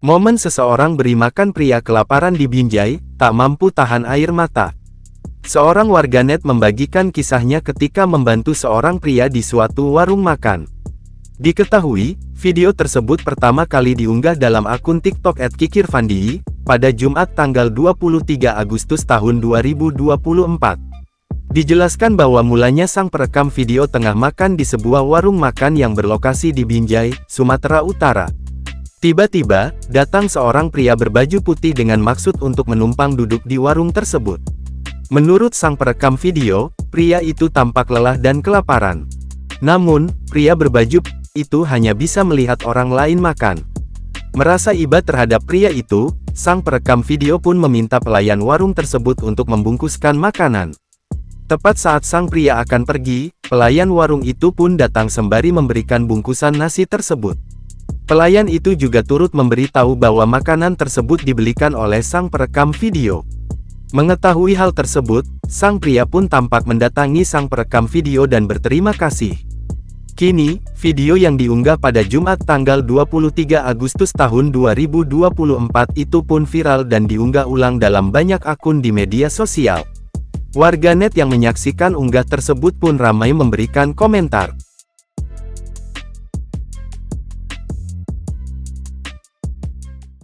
Momen seseorang beri makan pria kelaparan di Binjai, tak mampu tahan air mata. Seorang warganet membagikan kisahnya ketika membantu seorang pria di suatu warung makan. Diketahui, video tersebut pertama kali diunggah dalam akun TikTok @kikirfandii, pada Jumat tanggal 23 Agustus tahun 2024. Dijelaskan bahwa mulanya sang perekam video tengah makan di sebuah warung makan yang berlokasi di Binjai, Sumatera Utara. Tiba-tiba, datang seorang pria berbaju putih dengan maksud untuk menumpang duduk di warung tersebut. Menurut sang perekam video, pria itu tampak lelah dan kelaparan. Namun, pria berbaju itu hanya bisa melihat orang lain makan. Merasa iba terhadap pria itu, sang perekam video pun meminta pelayan warung tersebut untuk membungkuskan makanan. Tepat saat sang pria akan pergi, pelayan warung itu pun datang sembari memberikan bungkusan nasi tersebut. Pelayan itu juga turut memberitahu bahwa makanan tersebut dibelikan oleh sang perekam video. Mengetahui hal tersebut, sang pria pun tampak mendatangi sang perekam video dan berterima kasih. Kini, video yang diunggah pada Jumat tanggal 23 Agustus tahun 2024 itu pun viral dan diunggah ulang dalam banyak akun di media sosial. Warganet yang menyaksikan unggah tersebut pun ramai memberikan komentar.